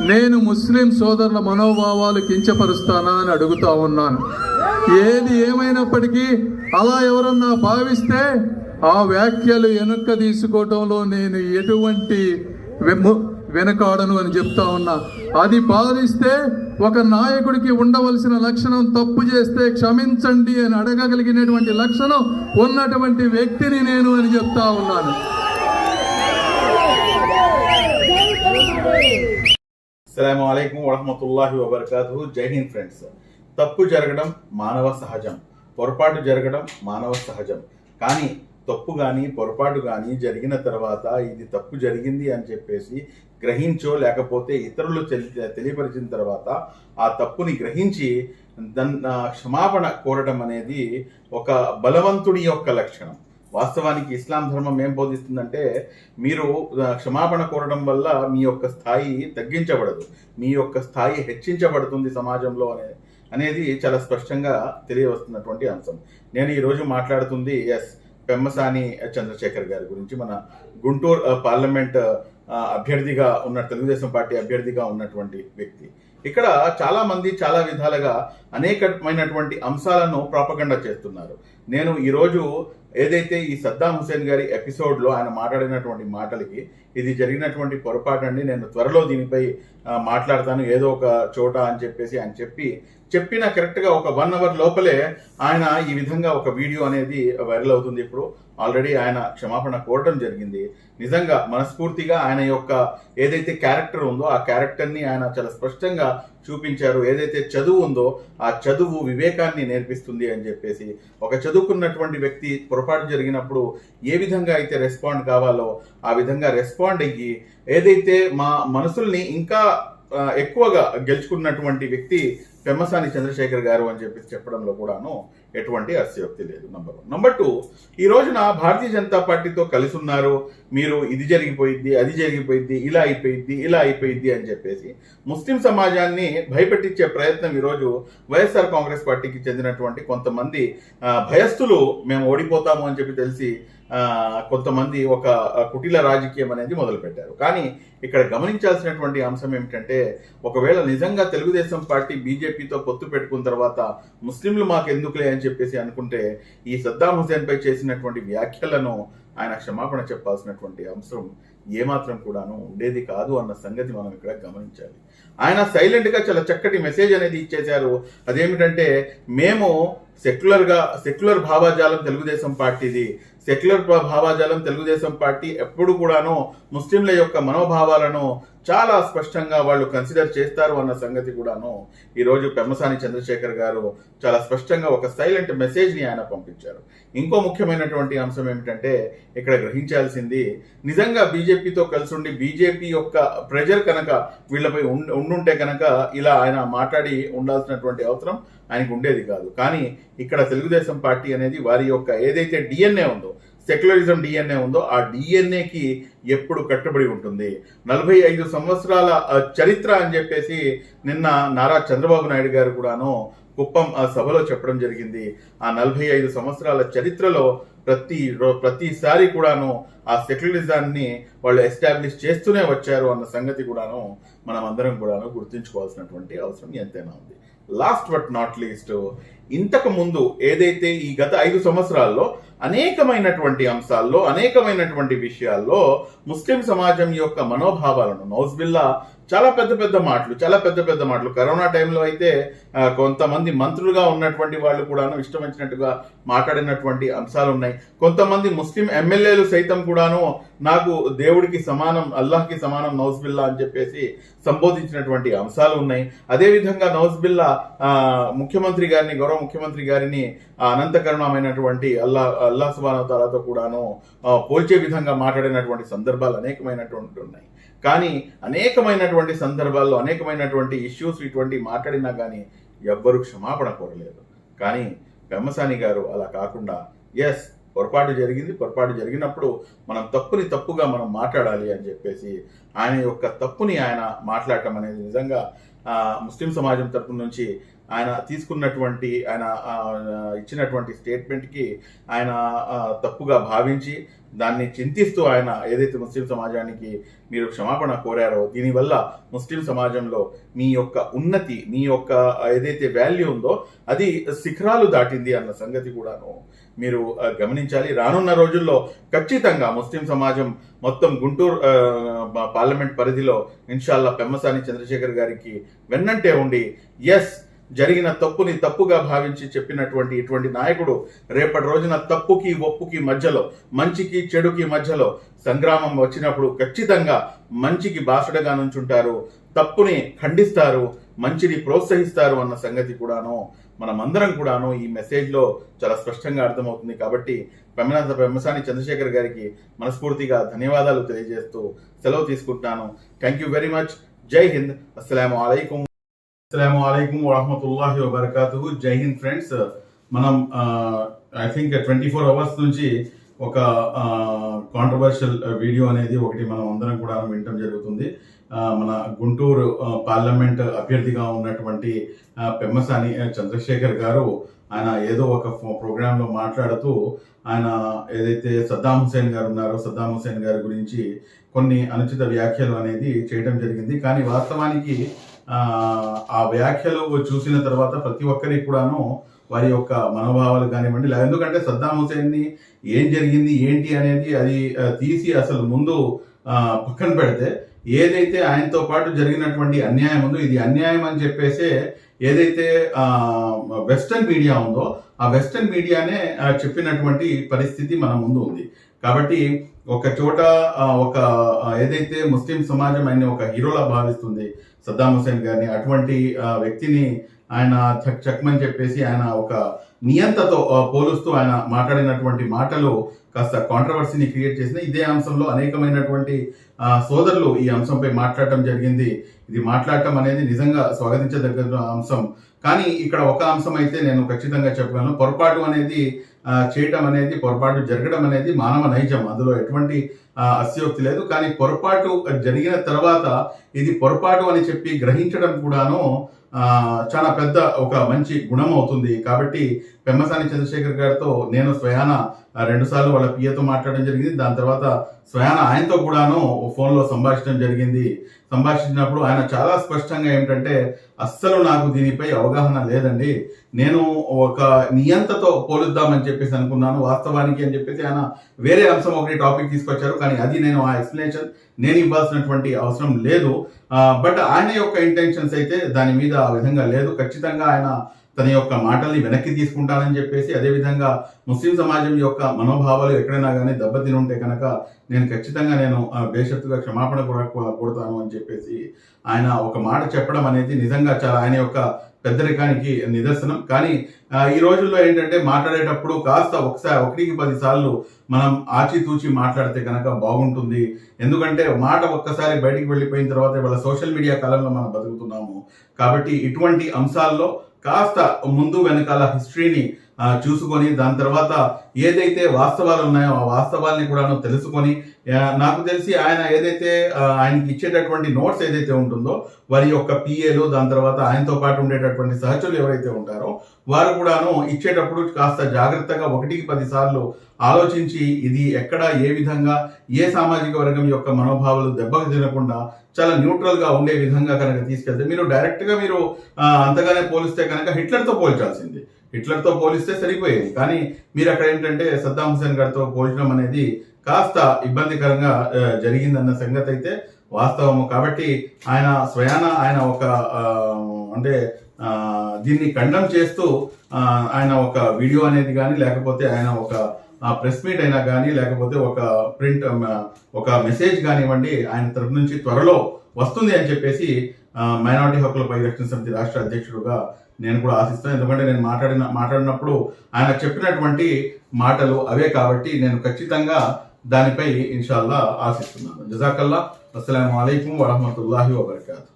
నేను ముస్లిం సోదరుల మనోభావాలు కించపరుస్తానా అని అడుగుతా ఉన్నాను. ఏది ఏమైనప్పటికీ అలా ఎవరన్నా భావిస్తే ఆ వ్యాఖ్యలు వెనక్కి తీసుకోవటంలో నేను ఎటువంటి వెనకాడను అని చెప్తా ఉన్నా. అది పాలిస్తే ఒక నాయకుడికి ఉండవలసిన లక్షణం తప్పు చేస్తే క్షమించండి అని అడగగలిగినటువంటి లక్షణం ఉన్నటువంటి వ్యక్తిని నేను అని చెప్తా ఉన్నాను. అస్సలాము అలైకుం వరహ్మతుల్లాహి వబరకాతుహు. జై హింద్ ఫ్రెండ్స్. తప్పు జరగడం మానవ సహజం, పొరపాటు జరగడం మానవ సహజం. కానీ తప్పు కానీ పొరపాటు కానీ జరిగిన తర్వాత ఇది తప్పు జరిగింది అని చెప్పేసి గ్రహించో లేకపోతే ఇతరులు తెలియపరిచిన తర్వాత ఆ తప్పుని గ్రహించి క్షమాపణ కోరడం అనేది ఒక బలవంతుడి యొక్క లక్షణం. వాస్తవానికి ఇస్లాం ధర్మం ఏం బోధిస్తుందంటే మీరు క్షమాపణ కోరడం వల్ల మీ యొక్క స్థాయి తగ్గించబడదు, మీ యొక్క స్థాయి హెచ్చించబడుతుంది సమాజంలో అనేది చాలా స్పష్టంగా తెలియవస్తున్నటువంటి అంశం. నేను ఈరోజు మాట్లాడుతుంది పెమ్మసాని చంద్రశేఖర్ గారి గురించి. మన గుంటూరు పార్లమెంట్ అభ్యర్థిగా ఉన్న తెలుగుదేశం పార్టీ అభ్యర్థిగా ఉన్నటువంటి వ్యక్తి. ఇక్కడ చాలా మంది చాలా విధాలుగా అనేకమైనటువంటి అంశాలను ప్రాపగండా చేస్తున్నారు. నేను ఈరోజు ఏదైతే ఈ సద్దాం హుసేన్ గారి ఎపిసోడ్లో ఆయన మాట్లాడినటువంటి మాటలకి ఇది జరిగినటువంటి పొరపాటు అండి, నేను త్వరలో దీనిపై మాట్లాడతాను ఏదో ఒక చోట అని చెప్పేసి ఆయన చెప్పిన కరెక్ట్గా ఒక 1 అవర్ లోపలే ఆయన ఈ విధంగా ఒక వీడియో అనేది వైరల్ అవుతుంది. ఇప్పుడు ఆల్రెడీ ఆయన క్షమాపణ కోరడం జరిగింది. నిజంగా మనస్ఫూర్తిగా ఆయన యొక్క ఏదైతే క్యారెక్టర్ ఉందో ఆ క్యారెక్టర్ని ఆయన చాలా స్పష్టంగా చూపించారు. ఏదైతే చదువు ఉందో ఆ చదువు వివేకాన్ని నేర్పిస్తుంది అని చెప్పేసి, ఒక చదువుకున్నటువంటి వ్యక్తి పొరపాటు జరిగినప్పుడు ఏ విధంగా అయితే రెస్పాండ్ కావాలో ఆ విధంగా రెస్పాండ్ అయ్యి ఏదైతే మా మనసుల్ని ఇంకా ఎక్కువగా గెలుచుకున్నటువంటి వ్యక్తి పెమ్మసాని చంద్రశేఖర్ గారు అని చెప్పేసి చెప్పడంలో కూడాను ఎటువంటి అస్యోక్తి లేదు. నంబర్ 1. నంబర్ 2, ఈ రోజున భారతీయ జనతా పార్టీతో కలిసి ఉన్నారు, మీరు ఇది జరిగిపోయింది అది జరిగిపోయింది ఇలా అయిపోయింది అని చెప్పేసి ముస్లిం సమాజాన్ని భయపెట్టించే ప్రయత్నం ఈరోజు వైఎస్ఆర్ కాంగ్రెస్ పార్టీకి చెందినటువంటి కొంతమంది భయస్థులు మేము ఓడిపోతాము అని చెప్పి తెలిసి కొంతమంది ఒక కుటిల రాజకీయం అనేది మొదలుపెట్టారు. కానీ ఇక్కడ గమనించాల్సినటువంటి అంశం ఏమిటంటే, ఒకవేళ నిజంగా తెలుగుదేశం పార్టీ బీజేపీతో పొత్తు పెట్టుకున్న తర్వాత ముస్లింలు మాకు ఎందుకులే అని చెప్పేసి అనుకుంటే ఈ సద్దాం హుసేన్ పై చేసినటువంటి వ్యాఖ్యలను ఆయన క్షమాపణ చెప్పాల్సినటువంటి అంశం ఏమాత్రం కూడాను ఉండేది కాదు అన్న సంగతి మనం ఇక్కడ గమనించాలి. ఆయన సైలెంట్గా చాలా చక్కటి మెసేజ్ అనేది ఇచ్చేశారు. అదేమిటంటే, మేము సెక్యులర్ భావాజాలం తెలుగుదేశం పార్టీది, సెక్యులర్ భావాజాలం తెలుగుదేశం పార్టీ ఎప్పుడు కూడాను ముస్లింల యొక్క మనోభావాలను చాలా స్పష్టంగా వాళ్ళు కన్సిడర్ చేస్తారు అన్న సంగతి కూడాను ఈరోజు పెమ్మసాని చంద్రశేఖర్ గారు చాలా స్పష్టంగా ఒక సైలెంట్ మెసేజ్ని ఆయన పంపించారు. ఇంకో ముఖ్యమైనటువంటి అంశం ఏమిటంటే, ఇక్కడ గ్రహించాల్సింది నిజంగా బీజేపీతో కలిసి ఉండి బీజేపీ యొక్క ప్రెజర్ కనుక వీళ్ళపై ఉండుంటే కనుక ఇలా ఆయన మాట్లాడి ఉండాల్సినటువంటి అవసరం ఆయనకు ఉండేది కాదు. కానీ ఇక్కడ తెలుగుదేశం పార్టీ అనేది వారి యొక్క ఏదైతే డిఎన్ఏ ఉందో, సెక్యులరిజం డిఎన్ఏ ఉందో ఆ డిఎన్ఏకి ఎప్పుడు కట్టుబడి ఉంటుంది. 45 సంవత్సరాల చరిత్ర అని చెప్పేసి నిన్న నారా చంద్రబాబు నాయుడు గారు కూడాను కుప్పం సభలో చెప్పడం జరిగింది. ఆ 45 సంవత్సరాల చరిత్రలో ప్రతిసారి కూడాను ఆ సెక్యులరిజాన్ని వాళ్ళు ఎస్టాబ్లిష్ చేస్తూనే వచ్చారు అన్న సంగతి కూడాను మనం అందరం కూడాను గుర్తుంచుకోవాల్సినటువంటి అవసరం ఎంతైనా ఉంది. లాస్ట్ బట్ నాట్ లీస్ట్, ఇంతకు ముందు ఏదైతే ఈ గత 5 సంవత్సరాల్లో అనేకమైనటువంటి అంశాల్లో అనేకమైనటువంటి విషయాల్లో ముస్లిం సమాజం యొక్క మనోభావాలను నౌజ్బిల్లా చాలా పెద్ద మాటలు కరోనా టైంలో అయితే కొంతమంది మంత్రులుగా ఉన్నటువంటి వాళ్ళు కూడాను ఇష్టం వచ్చినట్టుగా మాట్లాడినటువంటి అంశాలు ఉన్నాయి. కొంతమంది ముస్లిం ఎమ్మెల్యేలు సైతం కూడాను నాకు దేవుడికి సమానం, అల్లాహ్కి సమానం నౌజ్బిల్లా అని చెప్పేసి సంబోధించినటువంటి అంశాలు ఉన్నాయి. అదేవిధంగా నౌజ్బిల్లా గౌరవ ముఖ్యమంత్రి గారిని అనంతకరుణమైనటువంటి అల్లాహ్ సుబ్హానహు వ తఆలాతో కూడాను పోల్చే విధంగా మాట్లాడినటువంటి సందర్భాలు అనేకమైనటువంటి ఉన్నాయి. కానీ అనేకమైనటువంటి సందర్భాల్లో అనేకమైనటువంటి ఇష్యూస్ ఇటువంటి మాట్లాడినా కానీ ఎవ్వరూ క్షమాపణ కోరలేదు. కానీ పెమ్మసాని గారు అలా కాకుండా పొరపాటు జరిగినప్పుడు మనం తప్పుగా మనం మాట్లాడాలి అని చెప్పేసి ఆయన యొక్క తప్పుని ఆయన మాట్లాడటం అనేది నిజంగా ముస్లిం సమాజం తరపు నుంచి ఆయన ఇచ్చినటువంటి స్టేట్మెంట్కి ఆయన తప్పుగా భావించి దాన్ని చింతిస్తూ ఆయన ఏదైతే ముస్లిం సమాజానికి మీరు క్షమాపణ కోరారో దీనివల్ల ముస్లిం సమాజంలో మీ యొక్క ఉన్నతి, మీ యొక్క ఏదైతే వాల్యూ ఉందో అది శిఖరాలు దాటింది అన్న సంగతి కూడాను మీరు గమనించాలి. రానున్న రోజుల్లో ఖచ్చితంగా ముస్లిం సమాజం మొత్తం గుంటూరు పార్లమెంట్ పరిధిలో ఇన్షాల్లా పెమ్మసాని చంద్రశేఖర్ గారికి వెన్నంటే ఉండి ఎస్ జరిగిన తప్పుని తప్పుగా భావించి చెప్పినటువంటి ఇటువంటి నాయకుడు రేపటి రోజున తప్పుకి ఒప్పుకి మధ్యలో, మంచికి చెడుకి మధ్యలో సంగ్రామం వచ్చినప్పుడు ఖచ్చితంగా మంచికి బాసటగా నుంచుంటారు, తప్పుని ఖండిస్తారు, మంచిని ప్రోత్సహిస్తారు అన్న సంగతి కూడాను మనమందరం కూడాను ఈ మెసేజ్లో చాలా స్పష్టంగా అర్థమవుతుంది. కాబట్టి పెమ్మసాని చంద్రశేఖర్ గారికి మనస్ఫూర్తిగా ధన్యవాదాలు తెలియజేస్తూ సెలవు తీసుకుంటున్నాను. Thank you very much. జై హింద్. అస్సలాము అలైకుం వరహమతుల్లాహి వబర్కాతుహు. జై హింద్ ఫ్రెండ్స్. మనం ఐ థింక్ 24 అవర్స్ నుంచి ఒక కాంట్రవర్షియల్ వీడియో అనేది ఒకటి మనం అందరం కూడా వినటం జరుగుతుంది. మన గుంటూరు పార్లమెంట్ అభ్యర్థిగా ఉన్నటువంటి పెమ్మసాని చంద్రశేఖర్ గారు ఆయన ఏదో ఒక ప్రోగ్రాంలో మాట్లాడుతూ ఆయన ఏదైతే సద్దాం హుసేన్ గారు ఉన్నారో సద్దాం హుసేన్ గారి గురించి కొన్ని అనుచిత వ్యాఖ్యలు అనేది చేయడం జరిగింది. కానీ వాస్తవానికి ఆ వ్యాఖ్యలు చూసిన తర్వాత ప్రతి ఒక్కరికి కూడాను వారి యొక్క మనోభావాలు కానివ్వండి, ఎందుకంటే సద్దాం హుసేన్ని ఏం జరిగింది ఏంటి అనేది అది తీసి అసలు ముందు పక్కన పెడితే ఏదైతే ఆయనతో పాటు జరిగినటువంటి అన్యాయం ఉందో ఇది అన్యాయం అని చెప్పేసే ఏదైతే వెస్టర్న్ మీడియా ఉందో ఆ వెస్టర్న్ మీడియానే చెప్పినటువంటి పరిస్థితి మన ముందు ఉంది. కాబట్టి ఒక చోట ఒక ఏదైతే ముస్లిం సమాజం ఆయన ఒక హీరోలా భావిస్తుంది సద్దాం హుసేన్ గారిని, అటువంటి వ్యక్తిని ఆయన చక్మని చెప్పేసి ఆయన ఒక నియంతతో పోలుస్తూ ఆయన మాట్లాడినటువంటి మాటలు కాస్త కాంట్రవర్సీని క్రియేట్ చేసిన ఇదే అంశంలో అనేకమైనటువంటి సోదరులు ఈ అంశంపై మాట్లాడటం జరిగింది. ఇది మాట్లాడటం అనేది నిజంగా స్వాగతించదగ్గ అంశం. కానీ ఇక్కడ ఒక అంశం అయితే నేను ఖచ్చితంగా చెప్పగలను, పొరపాటు అనేది చేయటం అనేది, పొరపాటు జరగడం అనేది మానవ నైజం, అందులో ఎటువంటి అస్యోక్తి లేదు. కానీ పొరపాటు జరిగిన తర్వాత ఇది పొరపాటు అని చెప్పి గ్రహించడం కూడాను చాలా పెద్ద ఒక మంచి గుణం అవుతుంది. కాబట్టి పెమ్మసాని చంద్రశేఖర్ గారితో నేను స్వయాన 2 సార్లు వాళ్ళ పిఏతో మాట్లాడడం జరిగింది. దాని తర్వాత స్వయాన ఆయనతో కూడాను ఫోన్లో సంభాషించడం జరిగింది. సంభాషించినప్పుడు ఆయన చాలా స్పష్టంగా ఏమిటంటే అస్సలు నాకు దీనిపై అవగాహన లేదండి, నేను ఒక నియంతతో పోలుద్దామని చెప్పేసి అనుకున్నాను వాస్తవానికి అని చెప్పేసి ఆయన వేరే అంశం ఒకటి టాపిక్ తీసుకొచ్చారు. కానీ అది నేను ఆ ఎక్స్ప్లెనేషన్ నేను ఇవ్వాల్సినటువంటి అవసరం లేదు. బట్ ఆయన యొక్క ఇంటెన్షన్స్ అయితే దాని మీద ఆ విధంగా లేదు. ఖచ్చితంగా ఆయన తన యొక్క మాటల్ని వెనక్కి తీసుకుంటానని చెప్పేసి, అదేవిధంగా ముస్లిం సమాజం యొక్క మనోభావాలు ఎక్కడైనా కానీ దెబ్బతిని ఉంటే కనుక నేను ఖచ్చితంగా బేషరతుగా క్షమాపణ కొడతాను అని చెప్పేసి ఆయన ఒక మాట చెప్పడం అనేది నిజంగా చాలా ఆయన యొక్క పెద్దరికానికి నిదర్శనం. కానీ ఈ రోజుల్లో ఏంటంటే మాట్లాడేటప్పుడు కాస్త 1కి 10 సార్లు మనం ఆచితూచి మాట్లాడితే కనుక బాగుంటుంది. ఎందుకంటే మాట ఒక్కసారి బయటికి వెళ్ళిపోయిన తర్వాత ఇవాళ సోషల్ మీడియా కాలంలో మనం బతుకుతున్నాము. కాబట్టి ఇటువంటి అంశాల్లో కాస్త ముందు వెనకాల హిస్టరీని చూసుకొని దాని తర్వాత ఏదైతే వాస్తవాలు ఉన్నాయో ఆ వాస్తవాల్ని కూడా తెలుసుకొని, నాకు తెలిసి ఆయన ఏదైతే ఆయనకి ఇచ్చేటటువంటి నోట్స్ ఏదైతే ఉంటుందో వారి యొక్క పిఏలు, దాని తర్వాత ఆయనతో పాటు ఉండేటటువంటి సహచరులు ఎవరైతే ఉంటారో వారు కూడాను ఇచ్చేటప్పుడు కాస్త జాగ్రత్తగా 1కి 10 సార్లు ఆలోచించి ఇది ఎక్కడ ఏ విధంగా ఏ సామాజిక వర్గం యొక్క మనోభావాలు దెబ్బకు తినకుండా చాలా న్యూట్రల్ గా ఉండే విధంగా కనుక తీసుకెళ్తే, మీరు డైరెక్ట్ గా మీరు అంతగానే పోలిస్తే కనుక హిట్లర్తో పోల్చాల్సింది, హిట్లర్తో పోలిస్తే సరిపోయేది. కానీ మీరు అక్కడ ఏంటంటే సద్దాం హుసేన్ గారితో పోల్చడం అనేది కాస్త ఇబ్బందికరంగా జరిగిందన్న సంగతి అయితే వాస్తవము. కాబట్టి ఆయన స్వయాన ఆయన ఒక అంటే దీన్ని ఖండం చేస్తూ ఆయన ఒక వీడియో అనేది కానీ, లేకపోతే ఆయన ఒక ప్రెస్ మీట్ అయినా కానీ, లేకపోతే ఒక ప్రింట్ ఒక మెసేజ్ కానివ్వండి ఆయన తరఫు నుంచి త్వరలో వస్తుంది అని చెప్పేసి మైనారిటీ హక్కుల పరిరక్షణ సమితి రాష్ట్ర అధ్యక్షుడుగా నేను కూడా ఆశిస్తాను. ఎందుకంటే నేను మాట్లాడినప్పుడు ఆయన చెప్పినటువంటి మాటలు అవే కాబట్టి నేను ఖచ్చితంగా దానిపై ఇన్షాల్లా ఆశిస్తున్నాను. జజాకల్లా. అస్సలాము అలైకుం వరహమతుల్లాహి వబర్కాతుహు.